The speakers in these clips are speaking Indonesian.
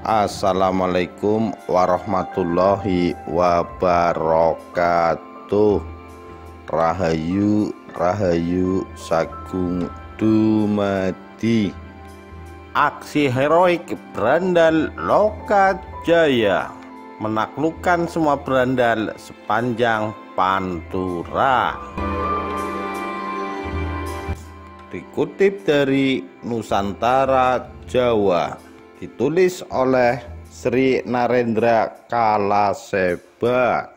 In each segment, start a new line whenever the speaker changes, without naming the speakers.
Assalamualaikum warahmatullahi wabarakatuh. Rahayu Rahayu Sagung dumadi. Aksi heroik berandal Lokajaya menaklukkan semua berandal sepanjang Pantura. Dikutip dari Nusantara Jawa, ditulis oleh Sri Narendra Kalaseba,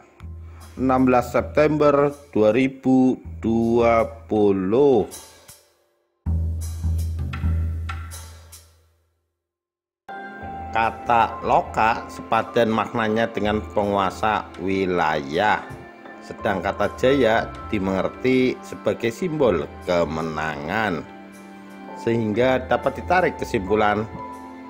16 September 2020. Kata loka sepadan maknanya dengan penguasa wilayah, sedang kata jaya dimengerti sebagai simbol kemenangan, sehingga dapat ditarik kesimpulan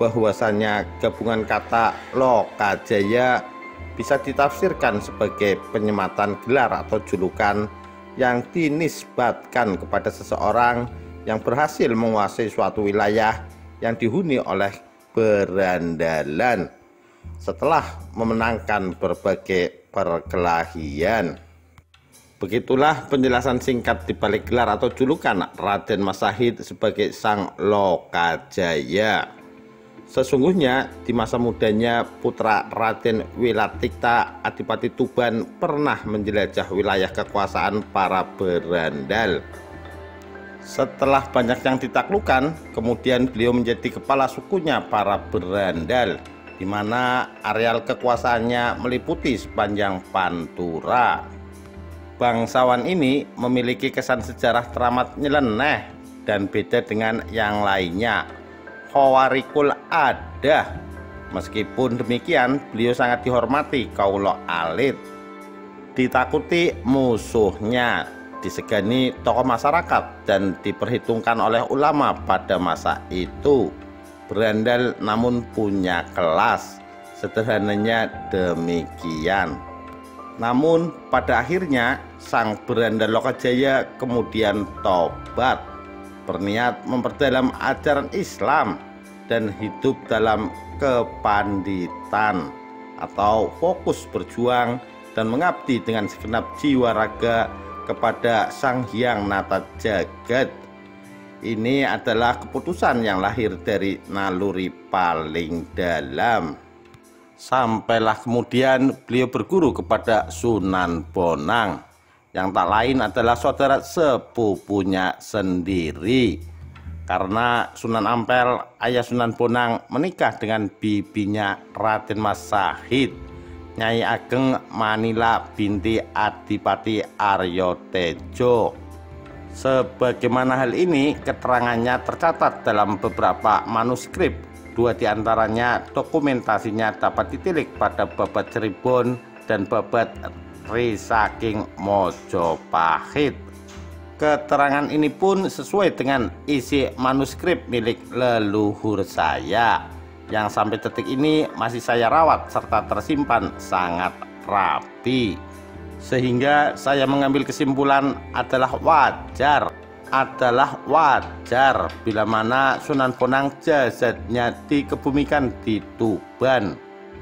bahwasanya gabungan kata Lokajaya bisa ditafsirkan sebagai penyematan gelar atau julukan yang dinisbatkan kepada seseorang yang berhasil menguasai suatu wilayah yang dihuni oleh berandalan setelah memenangkan berbagai perkelahian. Begitulah penjelasan singkat di balik gelar atau julukan Raden Masahid sebagai Sang Lokajaya. Sesungguhnya di masa mudanya putra Raden Wilatikta Adipati Tuban pernah menjelajah wilayah kekuasaan para berandal. Setelah banyak yang ditaklukkan, kemudian beliau menjadi kepala sukunya para berandal, di mana areal kekuasaannya meliputi sepanjang Pantura. Bangsawan ini memiliki kesan sejarah teramat nyeleneh dan beda dengan yang lainnya. Khawarikul adah. Meskipun demikian, beliau sangat dihormati kaulo alit, ditakuti musuhnya, disegani tokoh masyarakat, dan diperhitungkan oleh ulama pada masa itu. Berandal namun punya kelas, sederhananya demikian. Namun pada akhirnya sang berandal Lokajaya kemudian tobat, berniat memperdalam ajaran Islam dan hidup dalam kepanditan atau fokus berjuang dan mengabdi dengan segenap jiwa raga kepada Sang Hyang Nata Jagat. Ini adalah keputusan yang lahir dari naluri paling dalam. Sampailah kemudian beliau berguru kepada Sunan Bonang, yang tak lain adalah saudara sepupunya sendiri, karena Sunan Ampel, ayah Sunan Bonang, menikah dengan bibinya Raden Masahid, Nyai Ageng Manila binti Adipati Aryo Tejo. Sebagaimana hal ini keterangannya tercatat dalam beberapa manuskrip. Dua diantaranya dokumentasinya dapat ditilik pada Babat Cirebon dan Babat Risaking Mojopahit. Keterangan ini pun sesuai dengan isi manuskrip milik leluhur saya, yang sampai detik ini masih saya rawat serta tersimpan sangat rapi, sehingga saya mengambil kesimpulan adalah wajar bila mana Sunan Bonang jasadnya dikebumikan di Tuban,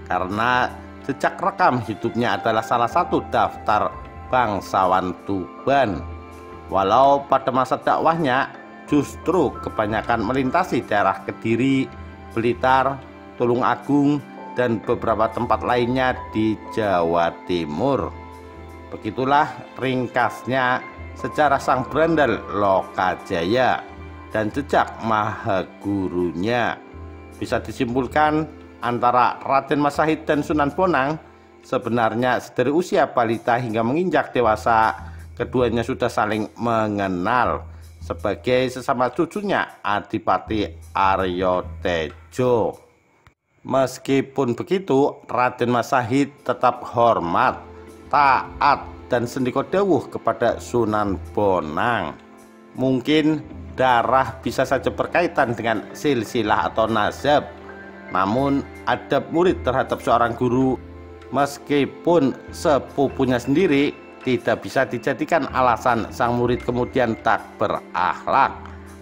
karena jejak rekam hidupnya adalah salah satu daftar bangsawan Tuban. Walau pada masa dakwahnya justru kebanyakan melintasi daerah Kediri, Blitar, Tulungagung, dan beberapa tempat lainnya di Jawa Timur. Begitulah ringkasnya sejarah sang berandal Lokajaya dan jejak mahagurunya. Bisa disimpulkan antara Raden Masahid dan Sunan Bonang sebenarnya dari usia balita hingga menginjak dewasa, keduanya sudah saling mengenal sebagai sesama cucunya Adipati Aryo Tejo. Meskipun begitu, Raden Masahid tetap hormat, taat, dan sendiko dawuh kepada Sunan Bonang. Mungkin darah bisa saja berkaitan dengan silsilah atau nazab, namun adab murid terhadap seorang guru, meskipun sepupunya sendiri, tidak bisa dijadikan alasan sang murid kemudian tak berakhlak.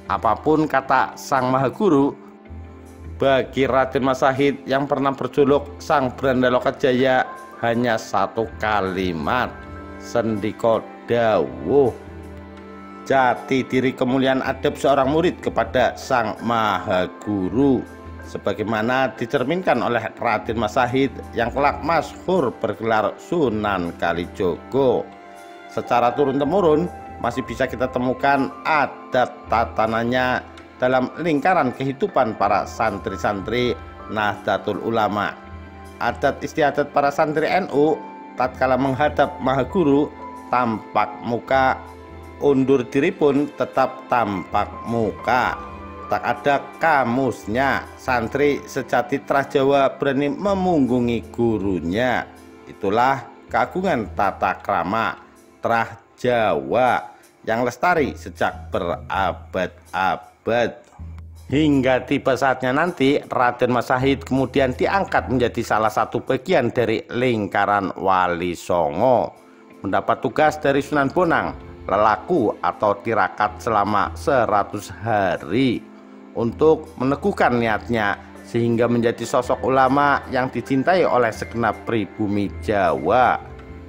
Apapun kata sang maha guru, Bagi Raden Masahid yang pernah berjuluk Sang Branda Lokajaya, hanya satu kalimat, sendika dawuh. Jati diri kemuliaan adab seorang murid kepada Sang Maha Guru, sebagaimana dicerminkan oleh Raden Masahid yang kelak masyhur bergelar Sunan Kalijogo. Secara turun-temurun masih bisa kita temukan adat tatanannya dalam lingkaran kehidupan para santri-santri Nahdlatul Ulama. Adat istiadat para santri NU tatkala menghadap Maha Guru tampak muka, undur diri pun tetap tampak muka. Tak ada kamusnya santri sejati Trah Jawa berani memunggungi gurunya. Itulah keagungan tata krama Trah Jawa yang lestari sejak berabad-abad. Hingga tiba saatnya nanti Raden Masahid kemudian diangkat menjadi salah satu bagian dari lingkaran Wali Songo, mendapat tugas dari Sunan Bonang lelaku atau tirakat selama 100 hari untuk meneguhkan niatnya sehingga menjadi sosok ulama yang dicintai oleh segenap pribumi Jawa.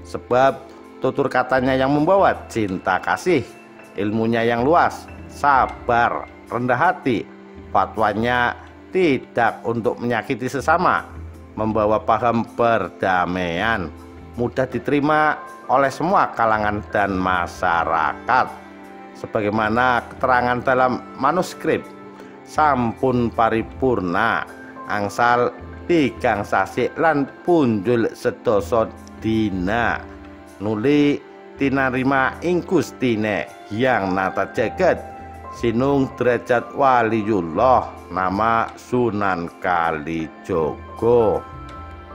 Sebab tutur katanya yang membawa cinta kasih, ilmunya yang luas, sabar, rendah hati, fatwanya tidak untuk menyakiti sesama, membawa paham perdamaian, mudah diterima oleh semua kalangan dan masyarakat. Sebagaimana keterangan dalam manuskrip sampun paripurna angsal 3 sasi lan punjul sedasa dina nuli tinarima ing Gustine Hyang Nata Jagat sinung derajat waliullah nama Sunan Kalijogo.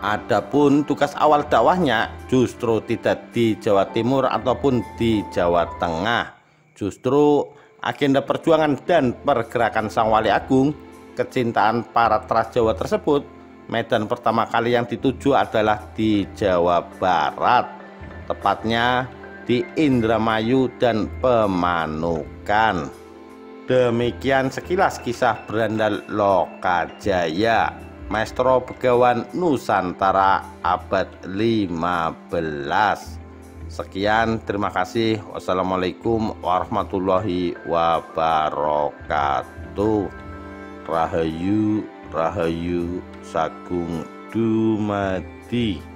Adapun tugas awal dakwahnya justru tidak di Jawa Timur ataupun di Jawa Tengah. Justru agenda perjuangan dan pergerakan Sang Wali Agung, kecintaan para Trah Jawa tersebut, medan pertama kali yang dituju adalah di Jawa Barat, tepatnya di Indramayu dan Pemanukan. Demikian sekilas kisah Branda Lokajaya, Maestro Begawan Nusantara abad 15. Sekian, terima kasih. Wassalamualaikum warahmatullahi wabarakatuh. Rahayu, Rahayu Sagung Dumadi.